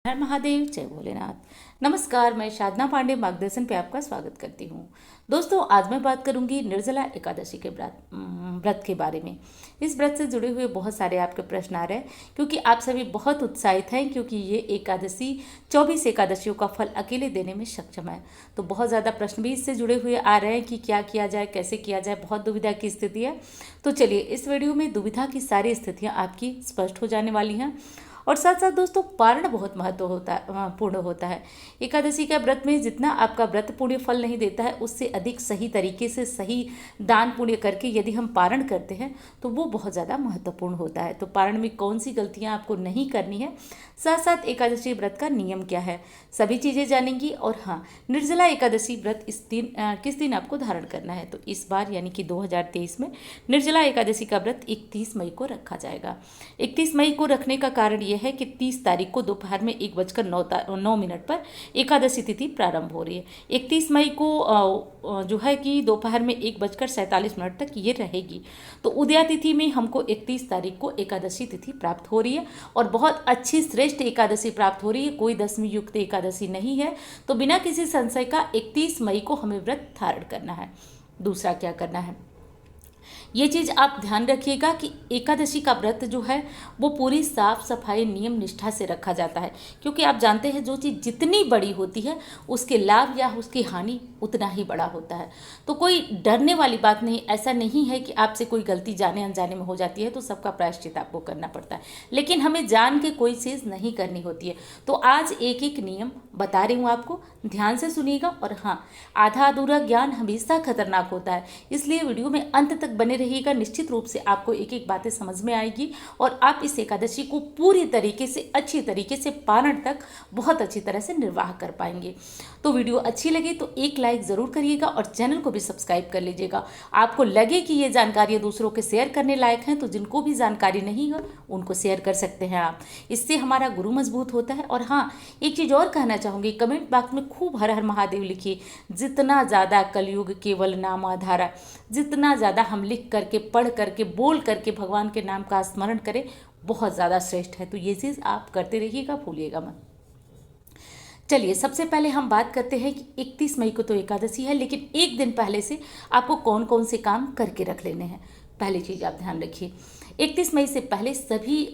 हर महादेव, जय भोलेनाथ। नमस्कार, मैं साधना पांडे मार्गदर्शन पे आपका स्वागत करती हूँ। दोस्तों, आज मैं बात करूंगी निर्जला एकादशी के व्रत के बारे में। इस व्रत से जुड़े हुए बहुत सारे आपके प्रश्न आ रहे हैं क्योंकि आप सभी बहुत उत्साहित हैं, क्योंकि ये एकादशी 24 एकादशियों का फल अकेले देने में सक्षम है। तो बहुत ज़्यादा प्रश्न भी इससे जुड़े हुए आ रहे हैं कि क्या किया जाए, कैसे किया जाए, बहुत दुविधा की स्थिति है। तो चलिए, इस वीडियो में दुविधा की सारी स्थितियाँ आपकी स्पष्ट हो जाने वाली हैं। और साथ साथ दोस्तों, पारण बहुत पूर्ण होता है। एकादशी का व्रत में जितना आपका व्रत पुण्य फल नहीं देता है, उससे अधिक सही तरीके से सही दान पुण्य करके यदि हम पारण करते हैं तो वो बहुत ज़्यादा महत्वपूर्ण होता है। तो पारण में कौन सी गलतियाँ आपको नहीं करनी है, साथ साथ एकादशी व्रत का नियम क्या है, सभी चीज़ें जानेंगी। और हाँ, निर्जला एकादशी व्रत किस दिन आपको धारण करना है। तो इस बार यानी कि 2023 में निर्जला एकादशी का व्रत 31 मई को रखा जाएगा। 31 मई को रखने का कारण यह है कि 30 तारीख को दोपहर में 1:09 पर एकादशी तिथि प्रारंभ हो रही है। 31 मई को जो है कि दोपहर में 1:47 तक ये रहेगी। तो उदया तिथि में हमको 31 तारीख को एकादशी तिथि प्राप्त हो रही है और बहुत अच्छी श्रेष्ठ एकादशी प्राप्त हो रही है। कोई दशमी युक्त एकादशी नहीं है। तो बिना किसी संशय का 31 मई को हमें व्रत धारण करना है। दूसरा क्या करना है, ये चीज़ आप ध्यान रखिएगा कि एकादशी का व्रत जो है वो पूरी साफ सफाई नियम निष्ठा से रखा जाता है, क्योंकि आप जानते हैं जो चीज़ जितनी बड़ी होती है उसके लाभ या उसकी हानि उतना ही बड़ा होता है। तो कोई डरने वाली बात नहीं। ऐसा नहीं है कि आपसे कोई गलती जाने अनजाने में हो जाती है तो सबका प्रायश्चित आपको करना पड़ता है, लेकिन हमें जान के कोई चीज़ नहीं करनी होती है। तो आज एक एक नियम बता रही हूँ आपको, ध्यान से सुनिएगा। और हाँ, आधा अधूरा ज्ञान हमेशा खतरनाक होता है, इसलिए वीडियो में अंत तक बने रहिएगा। निश्चित रूप से आपको एक एक बातें समझ में आएगी और आप इस एकादशी को पूरी तरीके से अच्छी तरीके से पारण तक बहुत अच्छी तरह से निर्वाह कर पाएंगे। तो वीडियो अच्छी लगी तो एक लाइक ज़रूर करिएगा और चैनल को भी सब्सक्राइब कर लीजिएगा। आपको लगे कि ये जानकारी दूसरों के शेयर करने लायक हैं तो जिनको भी जानकारी नहीं है उनको शेयर कर सकते हैं आप। इससे हमारा गुरु मजबूत होता है। और हाँ, एक चीज़ और कहना चाहूँगी, कमेंट बॉक्स में खूब हर हर महादेव लिखिए। जितना ज़्यादा कलयुग केवल नाम आधारा, जितना ज़्यादा हम लिख करके पढ़ करके बोल करके भगवान के नाम का स्मरण करें, बहुत ज़्यादा श्रेष्ठ है। तो ये चीज़ आप करते रहिएगा, भूलिएगा मत। चलिए, सबसे पहले हम बात करते हैं कि 31 मई को तो एकादशी है, लेकिन एक दिन पहले से आपको कौन कौन से काम करके रख लेने हैं। पहली चीज़ आप ध्यान रखिए, 31 मई से पहले सभी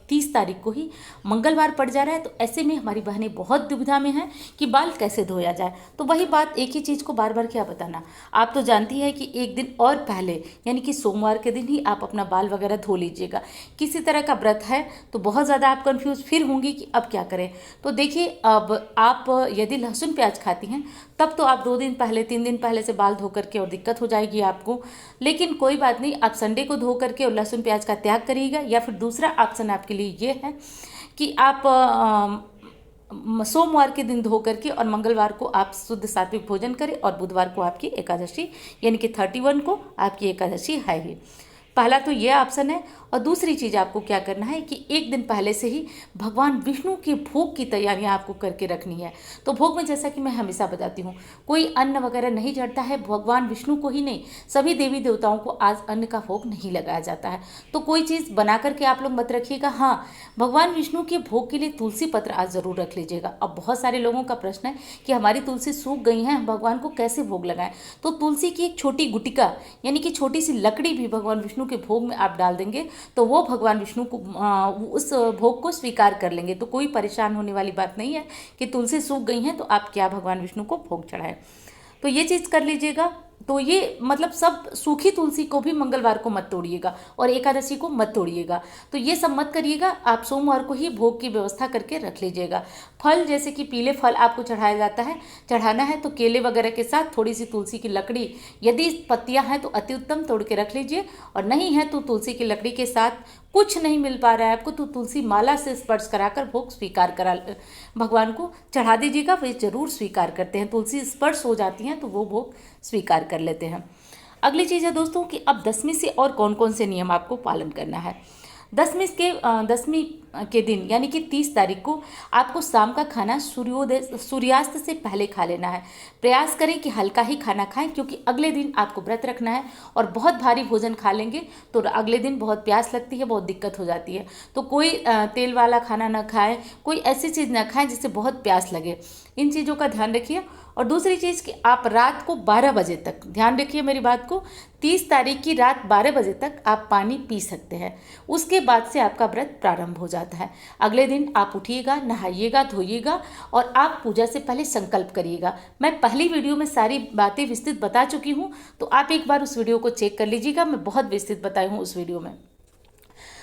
30 तारीख को ही मंगलवार पड़ जा रहा है। तो ऐसे में हमारी बहनें बहुत दुविधा में हैं कि बाल कैसे धोया जाए। तो वही बात, एक ही चीज़ को बार बार क्या बताना। आप तो जानती है कि एक दिन और पहले यानी कि सोमवार के दिन ही आप अपना बाल वगैरह धो लीजिएगा। किसी तरह का व्रत है तो बहुत ज़्यादा आप कन्फ्यूज फिर होंगी कि अब क्या करें। तो देखिए, अब आप यदि लहसुन प्याज खाती हैं तब तो आप 2 दिन पहले 3 दिन पहले से बाल धो करके और दिक्कत हो जाएगी आपको। लेकिन कोई बात नहीं, आप संडे को धो करके और लहसुन प्याज का त्याग करिएगा। या फिर दूसरा ऑप्शन आपके लिए ये है कि आप सोमवार के दिन धो करके और मंगलवार को आप शुद्ध सात्विक भोजन करें और बुधवार को आपकी एकादशी यानी कि 31 को आपकी एकादशी है ही। पहला तो ये ऑप्शन है। और दूसरी चीज़ आपको क्या करना है कि एक दिन पहले से ही भगवान विष्णु के भोग की तैयारियां आपको करके रखनी है। तो भोग में जैसा कि मैं हमेशा बताती हूँ, कोई अन्न वगैरह नहीं चढ़ता है। भगवान विष्णु को ही नहीं, सभी देवी देवताओं को आज अन्न का भोग नहीं लगाया जाता है। तो कोई चीज़ बना करके आप लोग मत रखिएगा। हाँ, भगवान विष्णु के भोग के लिए तुलसी पत्र आज ज़रूर रख लीजिएगा। अब बहुत सारे लोगों का प्रश्न है कि हमारी तुलसी सूख गई है, भगवान को कैसे भोग लगाएं। तो तुलसी की एक छोटी गुटिका यानी कि छोटी सी लकड़ी भी भगवान विष्णु के भोग में आप डाल देंगे तो वो भगवान विष्णु को उस भोग को स्वीकार कर लेंगे। तो कोई परेशान होने वाली बात नहीं है कि तुलसी सूख गई हैं तो आप क्या भगवान विष्णु को भोग चढ़ाएं। तो ये चीज़ कर लीजिएगा। तो ये सब सूखी तुलसी को भी मंगलवार को मत तोड़िएगा और एकादशी को मत तोड़िएगा। तो ये सब मत करिएगा। आप सोमवार को ही भोग की व्यवस्था करके रख लीजिएगा। फल जैसे कि पीले फल आपको चढ़ाना है तो केले वगैरह के साथ थोड़ी सी तुलसी की लकड़ी, यदि पत्तियां हैं तो अति उत्तम, तोड़ के रख लीजिए। और नहीं है तो तुलसी की लकड़ी के साथ कुछ नहीं मिल पा रहा है आपको तो तुलसी माला से स्पर्श कराकर भोग स्वीकार करा भगवान को चढ़ा दीजिएगा। वे जरूर स्वीकार करते हैं, तुलसी स्पर्श हो जाती हैं तो वो भोग स्वीकार कर लेते हैं। अगली चीज़ है दोस्तों कि अब 10वीं से और कौन कौन से नियम आपको पालन करना है। दसवीं के दिन यानी कि 30 तारीख को आपको शाम का खाना सूर्यास्त से पहले खा लेना है। प्रयास करें कि हल्का ही खाना खाएं, क्योंकि अगले दिन आपको व्रत रखना है और बहुत भारी भोजन खा लेंगे तो अगले दिन बहुत प्यास लगती है, बहुत दिक्कत हो जाती है। तो कोई तेल वाला खाना ना खाएं, कोई ऐसी चीज़ ना खाएं जिससे बहुत प्यास लगे। इन चीज़ों का ध्यान रखिए। और दूसरी चीज़ कि आप रात को 12 बजे तक, ध्यान रखिए मेरी बात को, 30 तारीख की रात 12 बजे तक आप पानी पी सकते हैं। उसके बाद से आपका व्रत प्रारंभ हो जाता है। अगले दिन आप उठिएगा, नहाइएगा, धोइएगा और आप पूजा से पहले संकल्प करिएगा। मैं पहली वीडियो में सारी बातें विस्तृत बता चुकी हूँ, तो आप एक बार उस वीडियो को चेक कर लीजिएगा। मैं बहुत विस्तृत बताई हूँ उस वीडियो में।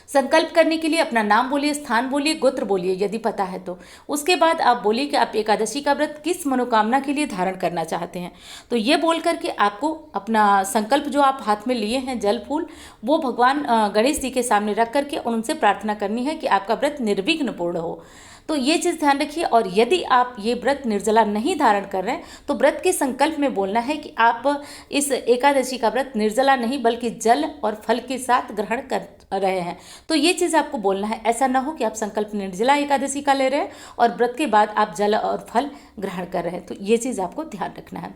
संकल्प करने के लिए अपना नाम बोलिए, स्थान बोलिए, गोत्र बोलिए यदि पता है तो। उसके बाद आप बोलिए कि आप एकादशी का व्रत किस मनोकामना के लिए धारण करना चाहते हैं। तो ये बोल करके आपको अपना संकल्प जो आप हाथ में लिए हैं, जल फूल, वो भगवान गणेश जी के सामने रख करके उनसे प्रार्थना करनी है कि आपका व्रत निर्विघ्न पूर्ण हो। तो ये चीज़ ध्यान रखिए। और यदि आप ये व्रत निर्जला नहीं धारण कर रहे हैं तो व्रत के संकल्प में बोलना है कि आप इस एकादशी का व्रत निर्जला नहीं बल्कि जल और फल के साथ ग्रहण कर रहे हैं। तो ये चीज़ आपको बोलना है। ऐसा ना हो कि आप संकल्प निर्जला एकादशी का ले रहे हैं और व्रत के बाद आप जल और फल ग्रहण कर रहे हैं। तो ये चीज़ आपको ध्यान रखना है।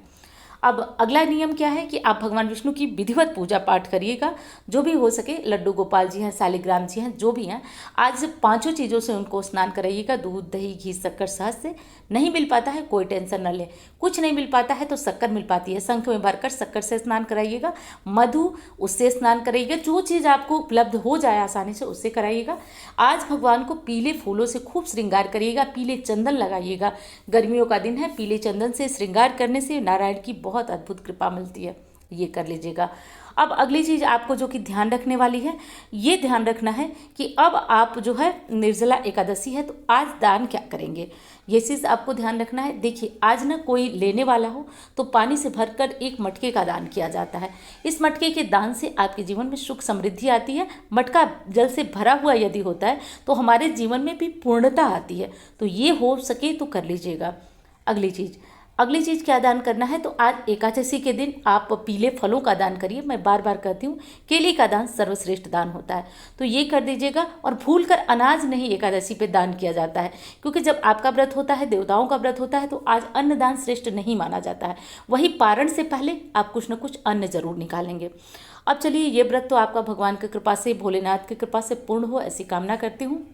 अब अगला नियम क्या है कि आप भगवान विष्णु की विधिवत पूजा पाठ करिएगा। जो भी हो सके, लड्डू गोपाल जी हैं, शालिग्राम जी हैं, जो भी हैं, आज 5 चीज़ों से उनको स्नान कराइएगा। दूध, दही, घी, शक्कर, शहद से। नहीं मिल पाता है कोई टेंशन न ले, कुछ नहीं मिल पाता है तो शक्कर मिल पाती है, शंख में भरकर शक्कर से स्नान कराइएगा। मधु, उससे स्नान कराइएगा। जो चीज़ आपको उपलब्ध हो जाए आसानी से उससे कराइएगा। आज भगवान को पीले फूलों से खूब श्रृंगार करिएगा, पीले चंदन लगाइएगा। गर्मियों का दिन है, पीले चंदन से श्रृंगार करने से नारायण की बहुत अद्भुत कृपा मिलती है। ये कर लीजिएगा। अब अगली चीज़ आपको जो कि ध्यान रखने वाली है, ये ध्यान रखना है कि अब आप जो है निर्जला एकादशी है तो आज दान क्या करेंगे, ये चीज़ आपको ध्यान रखना है। देखिए, आज ना कोई लेने वाला हो तो पानी से भरकर एक मटके का दान किया जाता है। इस मटके के दान से आपके जीवन में सुख समृद्धि आती है। मटका जल से भरा हुआ यदि होता है तो हमारे जीवन में भी पूर्णता आती है। तो ये हो सके तो कर लीजिएगा। अगली चीज़ क्या दान करना है, तो आज एकादशी के दिन आप पीले फलों का दान करिए। मैं बार बार कहती हूँ, केले का दान सर्वश्रेष्ठ दान होता है, तो ये कर दीजिएगा। और भूलकर अनाज नहीं एकादशी पे दान किया जाता है, क्योंकि जब आपका व्रत होता है, देवताओं का व्रत होता है, तो आज अन्न दान श्रेष्ठ नहीं माना जाता है। वही पारण से पहले आप कुछ न कुछ अन्न जरूर निकालेंगे। अब चलिए, ये व्रत तो आपका भगवान की कृपा से, भोलेनाथ की कृपा से पूर्ण हो, ऐसी कामना करती हूँ।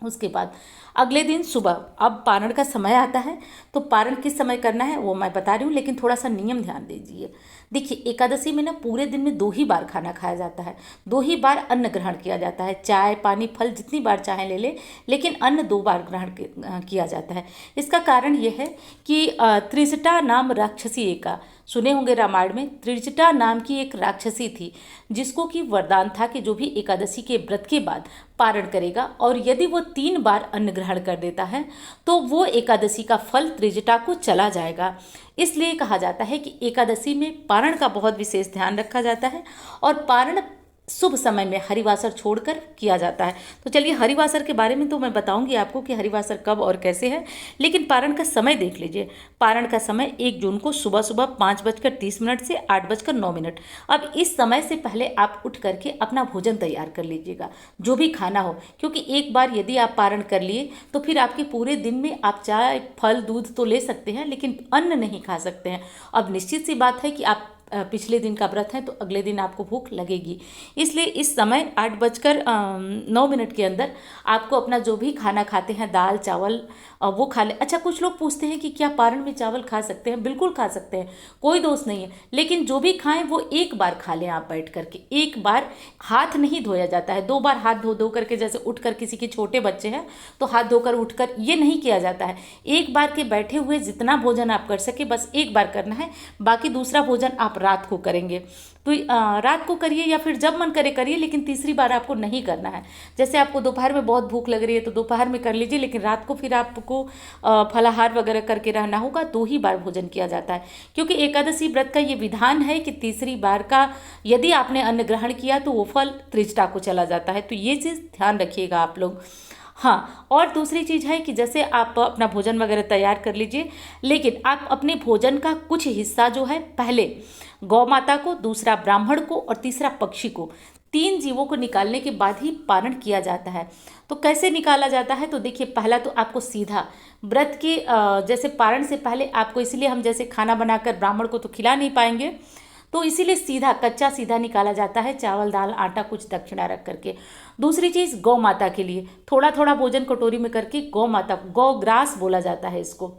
उसके बाद अगले दिन सुबह, अब पारण का समय आता है, तो पारण किस समय करना है वो मैं बता रही हूँ, लेकिन थोड़ा सा नियम ध्यान दीजिए। देखिए, एकादशी में ना पूरे दिन में 2 ही बार खाना खाया जाता है, 2 ही बार अन्न ग्रहण किया जाता है। चाय, पानी, फल जितनी बार चाहे ले ले, लेकिन अन्न 2 बार ग्रहण किया जाता है। इसका कारण यह है कि त्रिजटा नाम राक्षसी एका, सुने होंगे रामायण में, त्रिजटा नाम की एक राक्षसी थी जिसको कि वरदान था कि जो भी एकादशी के व्रत के बाद पारण करेगा और यदि वो 3 बार अन्न ग्रहण कर देता है तो वो एकादशी का फल त्रिजटा को चला जाएगा। इसलिए कहा जाता है कि एकादशी में पारण का बहुत विशेष ध्यान रखा जाता है और पारण शुभ समय में हरिवासर छोड़कर किया जाता है। तो चलिए, हरिवासर के बारे में तो मैं बताऊंगी आपको कि हरिवासर कब और कैसे है, लेकिन पारण का समय देख लीजिए। पारण का समय 1 जून को सुबह सुबह 5:30 से 8:09। अब इस समय से पहले आप उठ करके अपना भोजन तैयार कर लीजिएगा, जो भी खाना हो, क्योंकि एक बार यदि आप पारण कर लिए तो फिर आपके पूरे दिन में आप चाय, फल, दूध तो ले सकते हैं, लेकिन अन्न नहीं खा सकते हैं। अब निश्चित सी बात है कि आप पिछले दिन का व्रत है तो अगले दिन आपको भूख लगेगी। इसलिए इस समय 8:09 के अंदर आपको अपना जो भी खाना खाते हैं, दाल, चावल, वो खा ले। अच्छा, कुछ लोग पूछते हैं कि क्या पारण में चावल खा सकते हैं? बिल्कुल खा सकते हैं, कोई दोष नहीं है, लेकिन जो भी खाएं वो एक बार खा लें आप बैठ करके। एक बार हाथ नहीं धोया जाता है, 2 बार हाथ धो करके, जैसे उठकर किसी के छोटे बच्चे हैं तो हाथ धोकर उठकर, ये नहीं किया जाता है। एक बार के बैठे हुए जितना भोजन आप कर सके बस एक बार करना है, बाकी दूसरा भोजन आप रात को करेंगे। तो रात को करिए या फिर जब मन करे करिए, लेकिन तीसरी बार आपको नहीं करना है। जैसे आपको दोपहर में बहुत भूख लग रही है तो दोपहर में कर लीजिए, लेकिन रात को फिर आपको फलाहार वगैरह करके रहना होगा। 2 ही बार भोजन किया जाता है, क्योंकि एकादशी व्रत का ये विधान है कि तीसरी बार का यदि आपने अन्न ग्रहण किया तो वो फल त्रिजटा को चला जाता है। तो ये चीज़ ध्यान रखिएगा आप लोग। हाँ, और दूसरी चीज़ है कि जैसे आप अपना भोजन वगैरह तैयार कर लीजिए, लेकिन आप अपने भोजन का कुछ हिस्सा जो है पहले गौ माता को, दूसरा ब्राह्मण को और तीसरा पक्षी को, 3 जीवों को निकालने के बाद ही पारण किया जाता है। तो कैसे निकाला जाता है, तो देखिए पहला तो आपको सीधा व्रत के जैसे पारण से पहले आपको, इसीलिए हम जैसे खाना बनाकर ब्राह्मण को तो खिला नहीं पाएंगे, तो इसीलिए सीधा कच्चा सीधा निकाला जाता है, चावल दाल आटा कुछ दक्षिणा रख करके। दूसरी चीज़, गौ माता के लिए थोड़ा थोड़ा भोजन कटोरी में करके गौ माता, गौ ग्रास बोला जाता है इसको,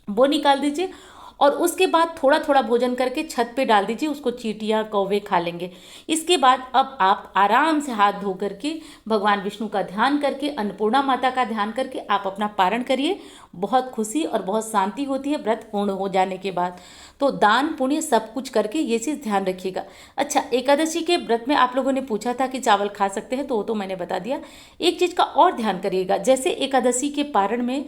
वो निकाल दीजिए। और उसके बाद थोड़ा थोड़ा भोजन करके छत पे डाल दीजिए, उसको चींटियाँ कौवे खा लेंगे। इसके बाद अब आप आराम से हाथ धो करके भगवान विष्णु का ध्यान करके, अन्नपूर्णा माता का ध्यान करके आप अपना पारण करिए। बहुत खुशी और बहुत शांति होती है व्रत पूर्ण हो जाने के बाद। तो दान पुण्य सब कुछ करके ये चीज़ ध्यान रखिएगा। अच्छा, एकादशी के व्रत में आप लोगों ने पूछा था कि चावल खा सकते हैं, तो वो तो मैंने बता दिया। एक चीज़ का और ध्यान करिएगा, जैसे एकादशी के पारण में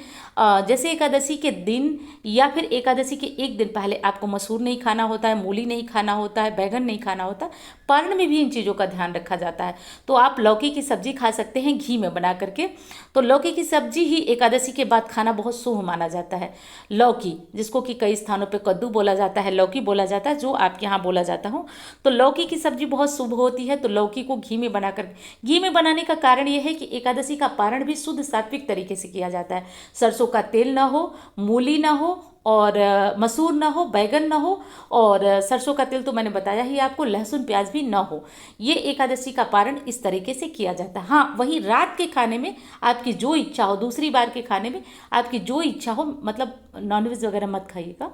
जैसे एकादशी के दिन या फिर एकादशी के एक दिन पहले आपको मसूर नहीं खाना होता है, मूली नहीं खाना होता है, बैगन नहीं खाना होता, पारण में भी इन चीज़ों का ध्यान रखा जाता है। तो आप लौकी की सब्जी खा सकते हैं घी में बना करके। तो लौकी की सब्जी ही एकादशी के बाद खाना बहुत शुभ माना जाता है। लौकी, जिसको कि कई स्थानों पे कद्दू बोला जाता है, लौकी बोला जाता है, जो आपके यहाँ बोला जाता हो, तो लौकी की सब्जी बहुत शुभ होती है। तो लौकी को घी में बनाकर, घी में बनाने का कारण यह है कि एकादशी का पारण भी शुद्ध सात्विक तरीके से किया जाता है। सरसों का तेल ना हो, मूली ना हो, और मसूर ना हो, बैगन ना हो, और सरसों का तेल तो मैंने बताया ही आपको, लहसुन प्याज भी ना हो। ये एकादशी का पारण इस तरीके से किया जाता है। हाँ, वहीं रात के खाने में आपकी जो इच्छा हो, दूसरी बार के खाने में आपकी जो इच्छा हो, मतलब नॉनवेज वगैरह मत खाइएगा,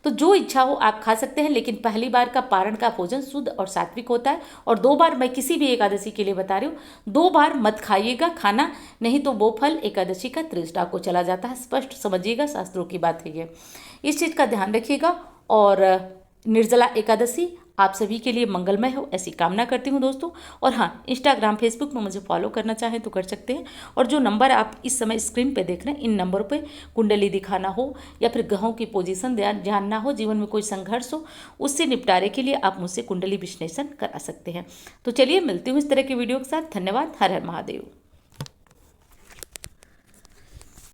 तो जो इच्छा हो आप खा सकते हैं। लेकिन पहली बार का पारण का भोजन शुद्ध और सात्विक होता है। और 2 बार, मैं किसी भी एकादशी के लिए बता रही हूँ, 2 बार मत खाइएगा खाना, नहीं तो वो फल एकादशी का त्रिष्ठा को चला जाता है। स्पष्ट समझिएगा, शास्त्रों की बात है ये, इस चीज़ का ध्यान रखिएगा। और निर्जला एकादशी आप सभी के लिए मंगलमय हो, ऐसी कामना करती हूँ दोस्तों। और हाँ, इंस्टाग्राम फेसबुक में मुझे फॉलो करना चाहें तो कर सकते हैं। और जो नंबर आप इस समय स्क्रीन पे देख रहे हैं, इन नंबरों पे कुंडली दिखाना हो या फिर ग्रहों की पोजीशन जानना हो, जीवन में कोई संघर्ष हो, उससे निपटारे के लिए आप मुझसे कुंडली विश्लेषण करा सकते हैं। तो चलिए, मिलती हूँ इस तरह के वीडियो के साथ। धन्यवाद। हर हर महादेव।